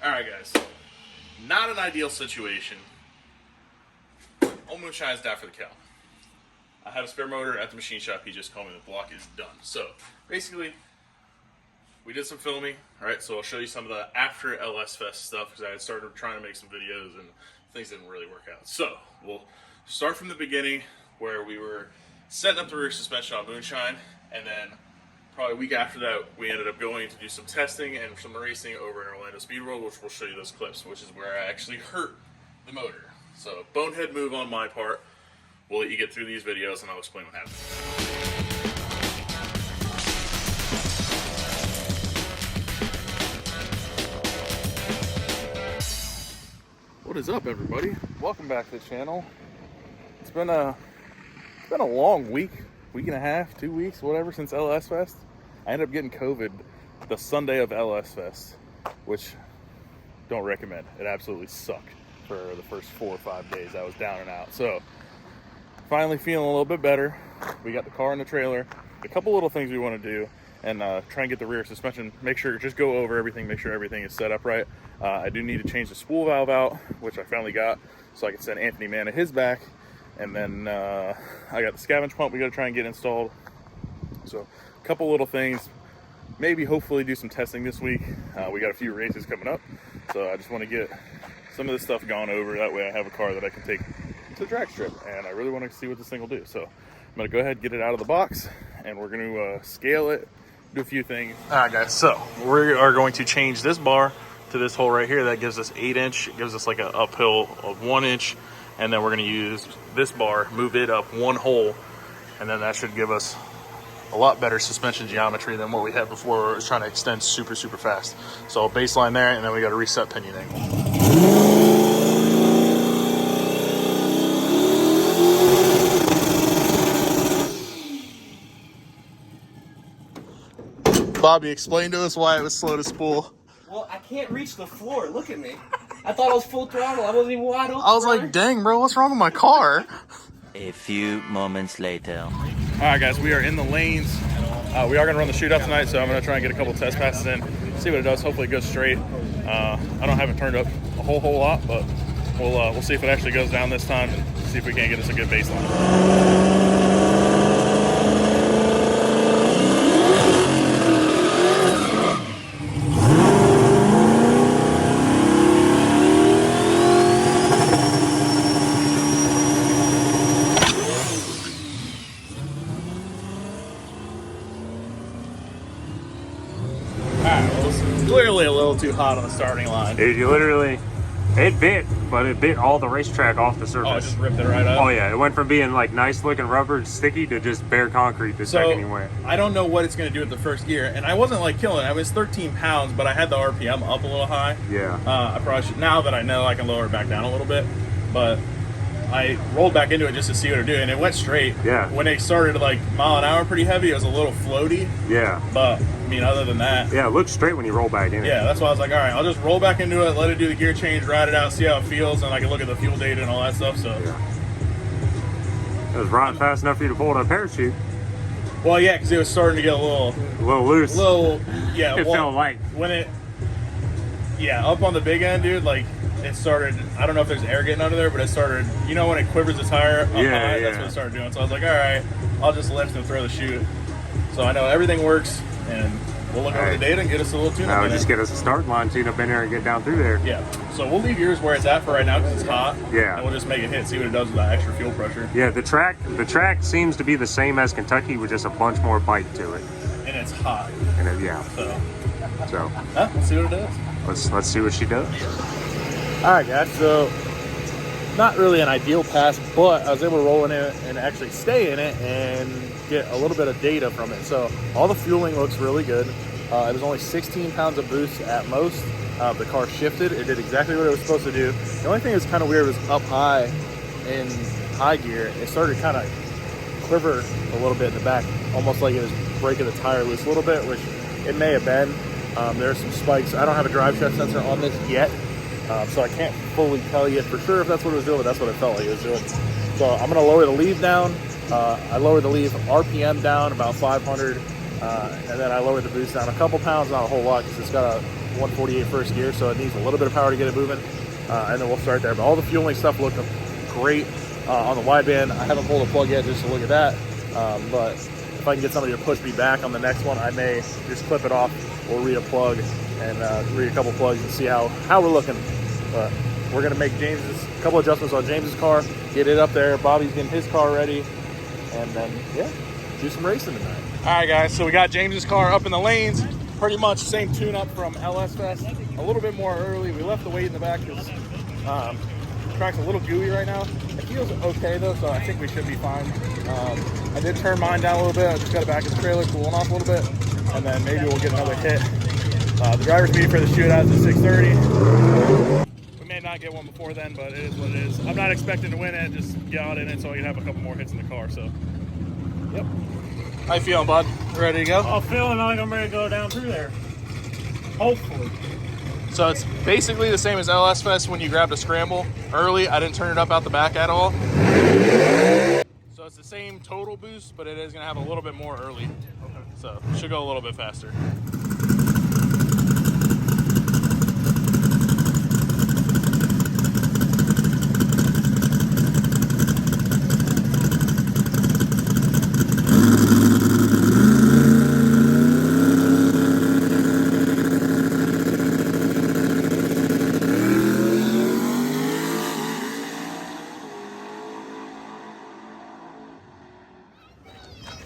Alright guys, not an ideal situation. Old Moonshine's down for the count. I have a spare motor at the machine shop. He just told me the block is done. So basically, we did some filming. Alright, so I'll show you some of the after LS Fest stuff because I had started trying to make some videos and things didn't really work out. So we'll start from the beginning where we were setting up the rear suspension on Moonshine, and then probably a week after that, we ended up going to do some testing and some racing over in Orlando Speed World, which we'll show you those clips, which is where I actually hurt the motor. So, bonehead move on my part. We'll let you get through these videos and I'll explain what happened. What is up, everybody? Welcome back to the channel. It's been a long week and a half, 2 weeks, whatever, since LS Fest. I ended up getting COVID the Sunday of LS Fest, which don't recommend. It absolutely sucked for the first 4 or 5 days. I was down and out. So finally feeling a little bit better. We got the car and the trailer. A couple little things we want to do and try and get the rear suspension. Just go over everything, make sure everything is set up right. I do need to change the spool valve out, which I finally got, so I can send Anthony Mann his back. And then I got the scavenge pump we got to try and get installed. So a couple little things. Maybe hopefully do some testing this week. We got a few races coming up. So I just want to get some of this stuff gone over. That way I have a car that I can take to the drag strip. And I really want to see what this thing will do. So I'm going to go ahead and get it out of the box. And we're going to scale it, do a few things. All right, guys. So we are going to change this bar to this hole right here. That gives us 8-inch. It gives us like an uphill of 1 inch. And then we're going to use this bar, move it up 1 hole, and then that should give us a lot better suspension geometry than what we had before, where it was trying to extend super fast. So baseline there, and then we got to reset pinion angle. Bobby, explain to us why it was slow to spool. Well, I can't reach the floor. Look at me. I thought I was full throttle. I wasn't even wide open. I was like, dang, bro, what's wrong with my car? A few moments later. All right, guys, we are in the lanes. We are going to run the shootout tonight, so I'm going to try and get a couple test passes in, see what it does. Hopefully it goes straight. I don't have it turned up a whole lot, but we'll see if it actually goes down this time and see if we can't get us a good baseline. Clearly a little too hot on the starting line. Dude, you literally, it bit all the racetrack off the surface. Oh, it just ripped it right up? Oh yeah, it went from being like nice looking rubber and sticky to just bare concrete the second you went. I don't know what it's going to do at the first gear, and I wasn't like killing it. I was 13 pounds, but I had the RPM up a little high. Yeah. I probably should, now that I know, I can lower it back down a little bit, but I rolled back into it just to see what it would do, and it went straight. Yeah. When it started like mile an hour pretty heavy, it was a little floaty. Yeah. But I mean, other than that, yeah, it looks straight when you roll back in. Yeah, that's why I was like, all right, I'll just roll back into it, let it do the gear change, ride it out, see how it feels, and I can look at the fuel data and all that stuff. So yeah. It was riding fast enough for you to pull that parachute. Well, yeah, because it was starting to get a little loose. Yeah. It felt light. When it, yeah, up on the big end, dude, like it started. I don't know if there's air getting under there, but it started. You know when it quivers the tire up high, that's what it started doing. So I was like, all right, I'll just lift and throw the chute. So I know everything works, and we'll look over the data and get us a little tune-up. No, just get us a start line tune up in there and get down through there. Yeah. So we'll leave yours where it's at for right now because it's hot. Yeah. And we'll just make it hit, see what it does with that extra fuel pressure. Yeah, the track seems to be the same as Kentucky with just a bunch more bite to it. And it's hot. And it, yeah. So. Let's see what it does. Let's see what she does. All right, guys. So not really an ideal pass, but I was able to roll in it and actually stay in it and get a little bit of data from it. So all the fueling looks really good. It was only 16 pounds of boost at most. The car shifted. It did exactly what it was supposed to do. The only thing that was kind of weird was up high in high gear. It started to kind of quiver a little bit in the back, almost like it was breaking the tire loose a little bit, which it may have been. There are some spikes. I don't have a drive shaft sensor on this yet, so I can't fully tell you for sure if that's what it was doing, but that's what it felt like it was doing. So I'm going to lower the leave down. I lowered the leave RPM down about 500. And then I lowered the boost down a couple pounds, not a whole lot, because it's got a 148 first gear, so it needs a little bit of power to get it moving. And then we'll start there. But all the fueling stuff looked great on the wideband. I haven't pulled a plug yet just to look at that. But if I can get somebody to push me back on the next one, I may just clip it off or read a plug and read a couple plugs and see how we're looking. But we're gonna make a couple adjustments on James's car, get it up there. Bobby's getting his car ready, and then yeah, do some racing tonight. All right, guys. So we got James's car up in the lanes. Pretty much same tune-up from LS Fest. A little bit more early. We left the weight in the back because the track's a little gooey right now. It feels okay though, so I think we should be fine. I did turn mine down a little bit. I just got it back in the trailer, cooling off a little bit, and then maybe we'll get another hit. The driver's meeting for the shootout is at 6:30. We may not get one before then, but it is what it is. I'm not expecting to win it, just get out in it so I can have a couple more hits in the car. So, yep. How you feeling, bud? Ready to go? I'm feeling like I'm ready to go down through there. Hopefully. So it's basically the same as LS Fest when you grabbed a scramble early. I didn't turn it up out the back at all. So it's the same total boost, but it is gonna have a little bit more early. Okay. So it should go a little bit faster.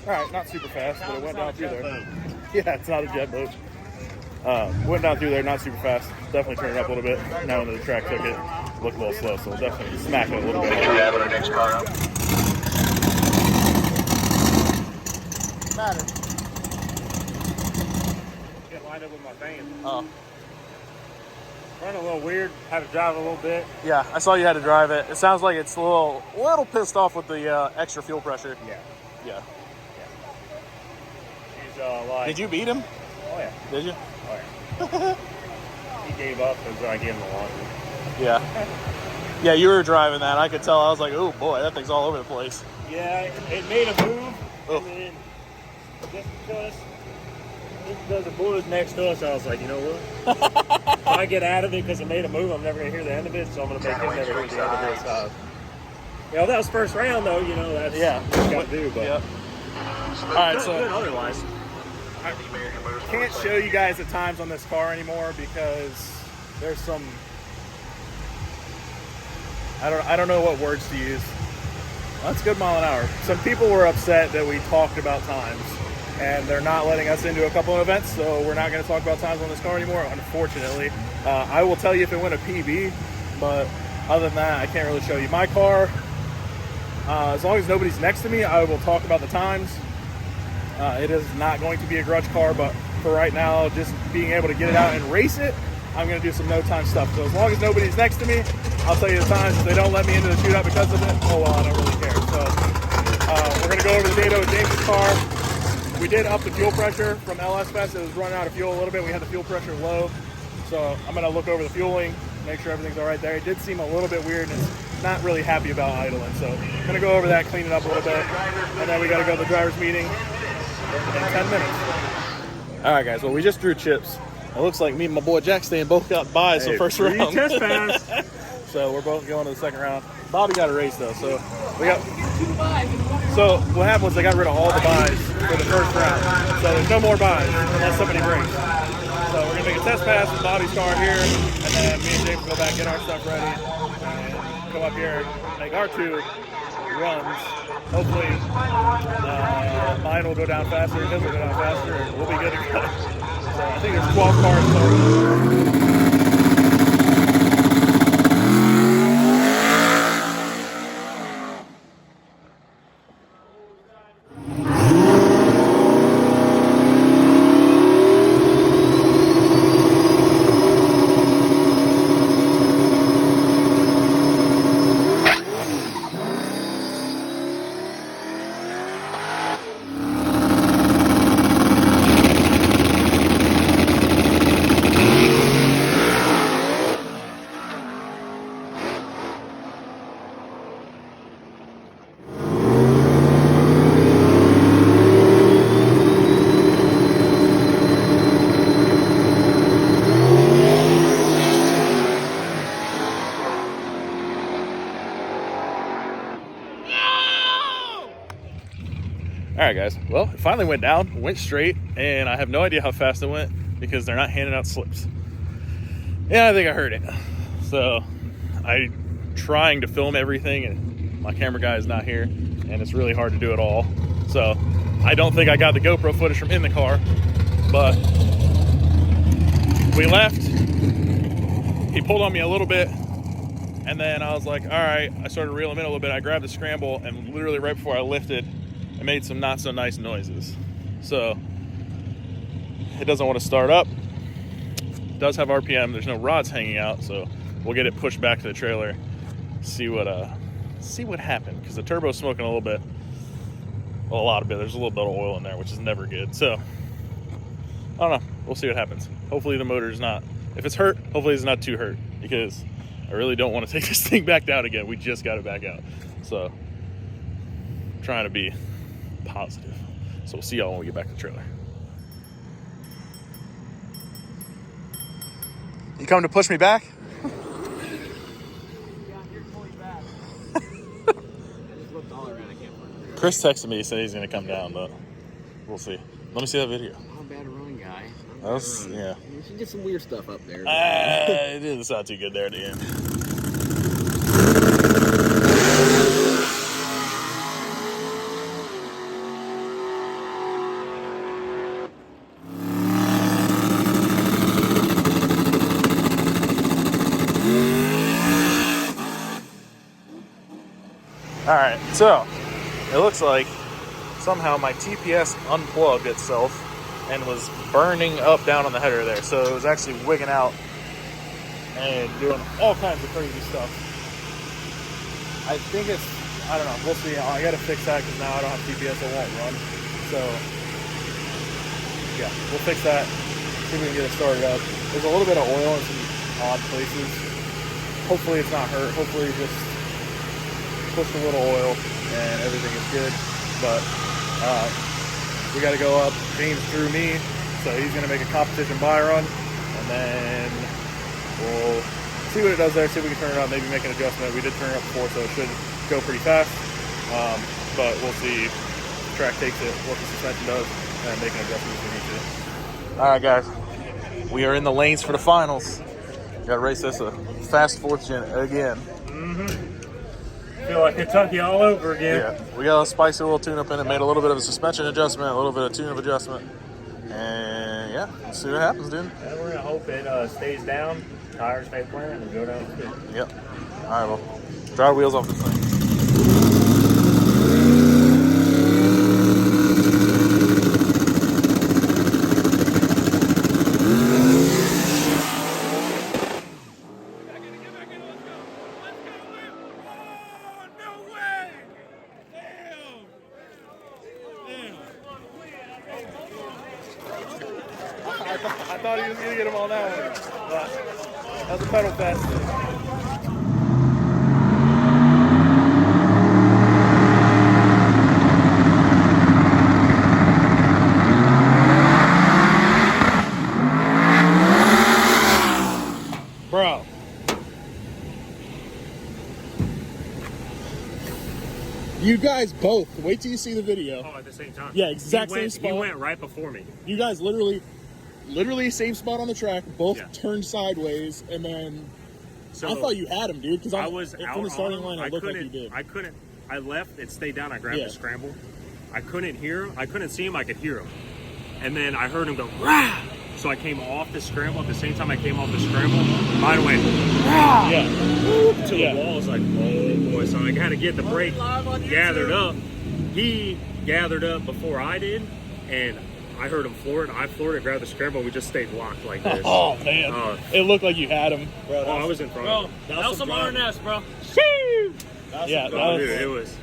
All right, not super fast, but it went down through there. Yeah, it's not a jet boat. Went down through there, not super fast. Definitely turned it up a little bit. Now when the track took it, looked a little slow, so we'll definitely smack it a little bit. Yeah, but our next car up. Matter. Get lined up with my van. Oh. Running a little weird. Had to drive a little bit. Yeah, I saw you had to drive it. It sounds like it's a little pissed off with the extra fuel pressure. Yeah. Yeah. He's like. Did you beat him? Oh yeah. Did you? Oh yeah. He gave up because I gave him the laundry. Yeah. Yeah, you were driving that. I could tell. I was like, oh boy, that thing's all over the place. Yeah, it made a move. Oh. And then just because the boys next to us, I was like, you know what? If I get out of it because it made a move, I'm never going to hear the end of it, so I'm going to make him never hear the end of it. You know, that was first round, though. You know, that's what you got to do. But Yep. All right, so otherwise, I can't show you guys the times on this car anymore because there's some. I don't know what words to use. That's a good mile an hour. Some people were upset that we talked about times, and they're not letting us into a couple of events, so we're not going to talk about times on this car anymore, unfortunately. I will tell you if it went a PB, but other than that, I can't really show you. My car, as long as nobody's next to me, I will talk about the times. It is not going to be a grudge car, but for right now, just being able to get it out and race it, I'm going to do some no-time stuff. So as long as nobody's next to me, I'll tell you the times. If they don't let me into the shootout because of it, oh well, I don't really care. So we're going to go over the data with James' car. We did up the fuel pressure from LS Fest. It was running out of fuel a little bit. We had the fuel pressure low. So I'm going to look over the fueling, make sure everything's all right there. It did seem a little bit weird, and it's not really happy about idling. So I'm going to go over that, clean it up a little bit, and then we got to go to the driver's meeting in 10 minutes. All right, guys. Well, we just drew chips. It looks like me and my boy Jackstand both got buys the first round. Test pass. So we're both going to the second round. Bobby got a race though, so we got 2 buys. So what happened was they got rid of all the buys for the first round. So there's no more buys unless somebody brings. So we're gonna make a test pass with Bobby's car here, and then me and James go back, get our stuff ready, and come up here, make our 2 runs. Hopefully mine will go down faster, his will go down faster, and we'll be good to go. So I think there's 12 cars total. right, guys. Well, it finally went down, went straight, and I have no idea how fast it went because they're not handing out slips. Yeah, I think I heard it. So I'm trying to film everything, and my camera guy is not here, and it's really hard to do it all. So I don't think I got the GoPro footage from in the car, but we left. He pulled on me a little bit, and then I was like, all right, I started reeling him in a little bit. I grabbed the scramble, and literally right before I lifted, it made some not so nice noises. So it doesn't want to start up. It does have RPM. There's no rods hanging out, so we'll get it pushed back to the trailer. See what happened, because the turbo's smoking a little bit. Well, a lot of it. There's a little bit of oil in there, which is never good. So I don't know. We'll see what happens. Hopefully the motor's not. If it's hurt, hopefully it's not too hurt, because I really don't want to take this thing back down again. We just got it back out. So I'm trying to be positive. So we'll see y'all when we get back to the trailer. You coming to push me back? Chris texted me, he said he's going to come down, but we'll see. Let me see that video. Not a bad run, guy. Yeah. She did some weird stuff up there. It didn't sound too good there at the end. All right, so it looks like somehow my TPS unplugged itself and was burning up down on the header there. So it was actually wigging out and doing all kinds of crazy stuff. I think it's, I don't know, we'll see. I gotta fix that because now I don't have TPS, it won't run. So yeah, we'll fix that, see if we can get it started up. There's a little bit of oil in some odd places. Hopefully it's not hurt. Hopefully just push a little oil and everything is good. But we got to go up. James drew me, so he's going to make a competition buy run, and then we'll see what it does there, see if we can turn it up, maybe make an adjustment. We did turn it up before, so it should go pretty fast, but we'll see if the track takes it, what the suspension does, and make an adjustment if we need to. All right, guys, we are in the lanes for the finals. Got to race this a fast 4th gen again. Feel like Kentucky all over again. Yeah, we got a spicy little tune-up in it, made a little bit of a suspension adjustment, a little bit of tune-up adjustment, and yeah, let's see what happens, dude. And we're gonna hope it stays down, tires stay flat, and go down the field. Yep. All right, well, dry the wheels off this thing. I thought he was going to get him on that one. But that was a pedal fest. Bro. You guys both, wait till you see the video. Oh, at the same time? Yeah, exact same spot. He went right before me. You guys literally same spot on the track, both turned sideways, and then So I thought you had him, dude, because I was out from the starting on him. line, it looked like you did. I left, it stayed down, I grabbed the scramble. I couldn't hear him, I couldn't see him, I could hear him. And then I heard him go, rah! So I came off the scramble. At the same time I came off the scramble, mine went, rah! Yeah. To the wall. I was like, oh boy. So I had to get the brake gathered up. He gathered up before I did, and I heard him floor it. I floored it, grabbed the scramble. We just stayed locked like this. Oh, man. It looked like you had him. Bro, I was in front of him. That was some RNS, bro. Yeah, Dude, it was.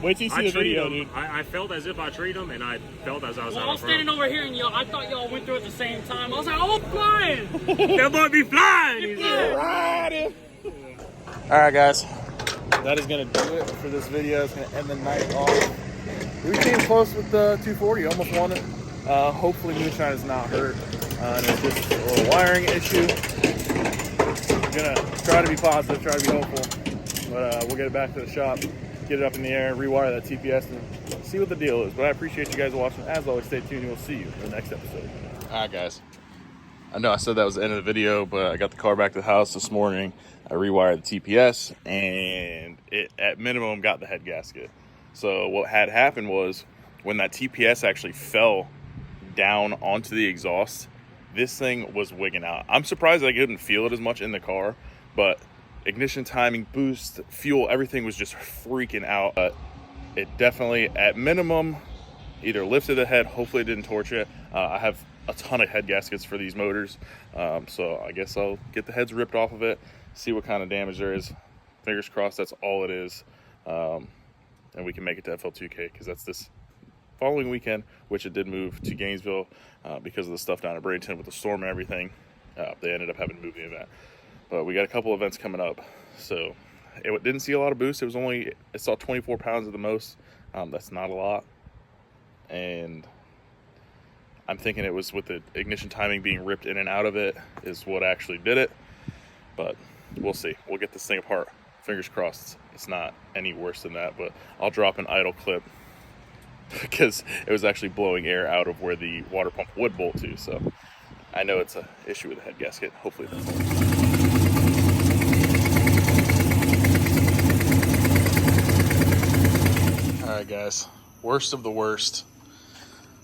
Wait till you see the video, dude. I felt as if I treated him, and I felt as I was out I was standing over here, and y'all, I thought y'all went through at the same time. I was like, oh, flying! That boy be flying! He's Riding. All right, guys. That is going to do it for this video. It's going to end the night off. We came close with the 240. Almost won it. Hopefully Moonshine is not hurt. And it's just a little wiring issue. I'm going to try to be positive, try to be hopeful. But we'll get it back to the shop, get it up in the air, rewire that TPS, and see what the deal is. But I appreciate you guys watching. As always, stay tuned and we'll see you in the next episode. All right, guys. I know I said that was the end of the video, but I got the car back to the house this morning. I rewired the TPS, and it, at minimum, got the head gasket. So what had happened was when that TPS actually fell down onto the exhaust, this thing was wigging out. I'm surprised I couldn't feel it as much in the car, but ignition timing, boost, fuel, everything was just freaking out. But it definitely, at minimum, either lifted the head. Hopefully it didn't torch it. I have a ton of head gaskets for these motors, so I guess I'll get the heads ripped off of it, see what kind of damage there is. Fingers crossed that's all it is, and we can make it to FL2K, because that's this following weekend, which it did move to Gainesville because of the stuff down at Bradenton with the storm and everything. They ended up having to move the event, but we got a couple events coming up, so it didn't see a lot of boost. It saw 24 pounds at the most. That's not a lot, and I'm thinking it was with the ignition timing being ripped in and out of it is what actually did it, but we'll see. We'll get this thing apart. Fingers crossed it's not any worse than that, but I'll drop an idle clip because it was actually blowing air out of where the water pump would bolt to, so I know it's an issue with the head gasket. Hopefully that's all. All right, guys, worst of the worst.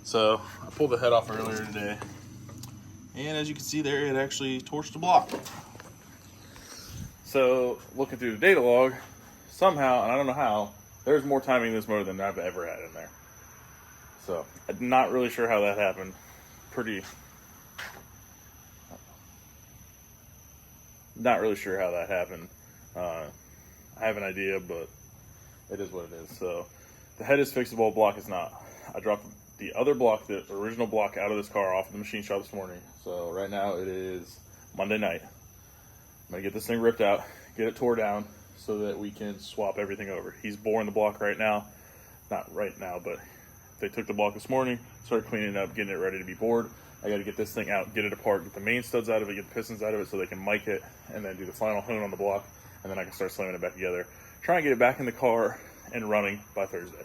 So I pulled the head off earlier today, and as you can see there, it actually torched the block. So looking through the data log, somehow, and I don't know how, there's more timing in this motor than I've ever had in there. So I'm not really sure how that happened. Not really sure how that happened. I have an idea, but it is what it is. So the head is fixable, block is not. I dropped the other block, the original block, out of this car off of the machine shop this morning. So right now it is Monday night. I'm gonna get this thing ripped out, get it tore down so that we can swap everything over. He's boring the block right now. Not right now, but they took the block this morning, started cleaning it up, getting it ready to be bored. I gotta get this thing out, get it apart, get the main studs out of it, get the pistons out of it so they can mic it, and then do the final hone on the block, and then I can start slamming it back together. Try and get it back in the car and running by Thursday.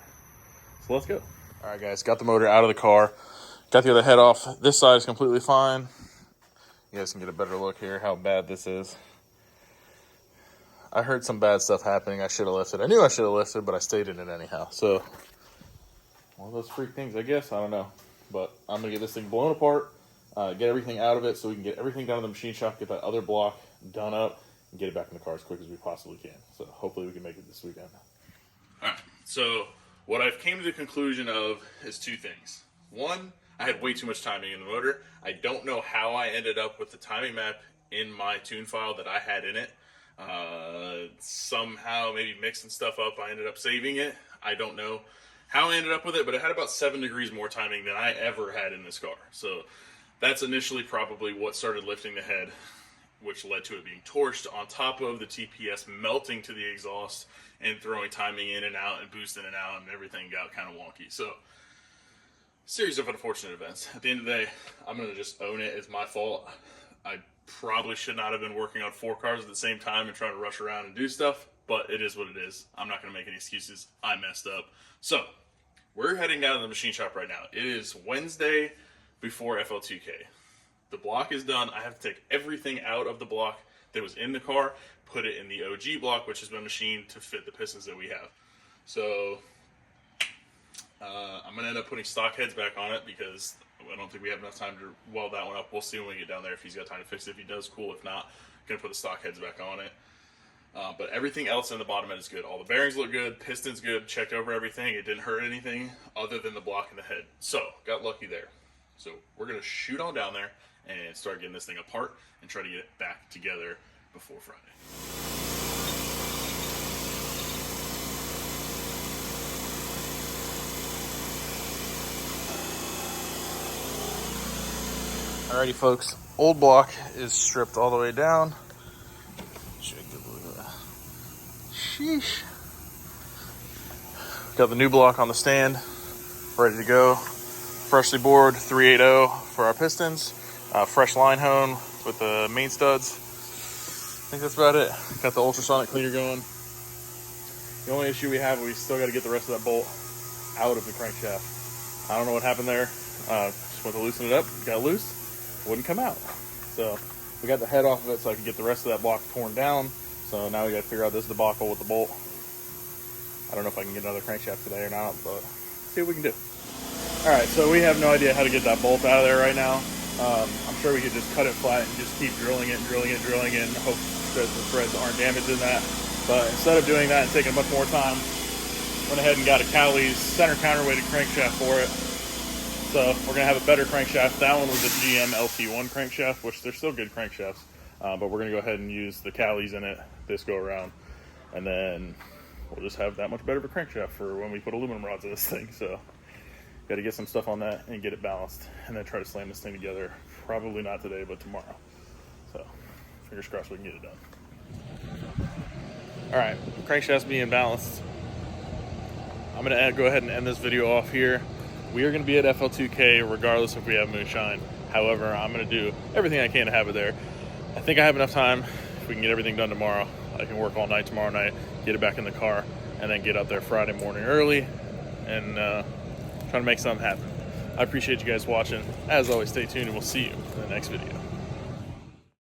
So let's go. All right, guys, got the motor out of the car, got the other head off. This side is completely fine. You guys can get a better look here how bad this is. I heard some bad stuff happening. I should have lifted. I knew I should have lifted, but I stayed in it anyhow. So one of those freak things, I guess. I don't know. But I'm going to get this thing blown apart, get everything out of it so we can get everything down to the machine shop, get that other block done up, and get it back in the car as quick as we possibly can. So hopefully we can make it this weekend. All right, so what I've came to the conclusion of is two things. One, I had way too much timing in the motor. I don't know how I ended up with the timing map in my tune file that I had in it. Somehow, maybe mixing stuff up, I ended up saving it. I don't know how I ended up with it, but it had about 7 degrees more timing than I ever had in this car. So that's initially probably what started lifting the head, which led to it being torched, on top of the TPS melting to the exhaust and throwing timing in and out and boost in and out, and everything got kind of wonky. So, series of unfortunate events. At the end of the day, I'm going to just own it. It's my fault. I probably should not have been working on 4 cars at the same time and trying to rush around and do stuff, but it is what it is. I'm not going to make any excuses. I messed up. So, we're heading down to the machine shop right now. It is Wednesday before FL2K. The block is done. I have to take everything out of the block that was in the car, put it in the OG block, which has been machined to fit the pistons that we have. So I'm going to end up putting stock heads back on it because I don't think we have enough time to weld that one up. We'll see when we get down there if he's got time to fix it. If he does, cool. If not, I'm going to put the stock heads back on it. But everything else in the bottom end is good. All the bearings look good. Piston's good. Checked over everything. It didn't hurt anything other than the block and the head. So, got lucky there. So, we're going to shoot on down there and start getting this thing apart and try to get it back together before Friday. Alrighty, folks. Old block is stripped all the way down. Sheesh. Got the new block on the stand, ready to go. Freshly bored 380 for our pistons. Fresh line hone with the main studs. I think that's about it. Got the ultrasonic cleaner going. The only issue we have, we still got to get the rest of that bolt out of the crankshaft. I don't know what happened there. Just went to loosen it up, got loose, wouldn't come out. So we got the head off of it so I could get the rest of that block torn down. So now we got to figure out this debacle with the bolt. I don't know if I can get another crankshaft today or not, but see what we can do. All right, so we have no idea how to get that bolt out of there right now. I'm sure we could just cut it flat and just keep drilling it, and hope that the threads aren't damaged in that. But instead of doing that and taking much more time, went ahead and got a Cowley's center counterweighted crankshaft for it. So we're gonna have a better crankshaft. That one was a GM LT1 crankshaft, which they're still good crankshafts. But we're gonna go ahead and use the Cowley's in it this go around. And then we'll just have that much better of a crankshaft for when we put aluminum rods in this thing. So got to get some stuff on that and get it balanced, and then try to slam this thing together. Probably not today, but tomorrow. So fingers crossed we can get it done. All right, crankshaft's being balanced. I'm gonna go ahead and end this video off here. We are gonna be at FL2K regardless if we have Moonshine. However, I'm gonna do everything I can to have it there. I think I have enough time. If we can get everything done tomorrow, I can work all night tomorrow night, get it back in the car, and then get up there Friday morning early and trying to make something happen. I appreciate you guys watching. As always, stay tuned and we'll see you in the next video.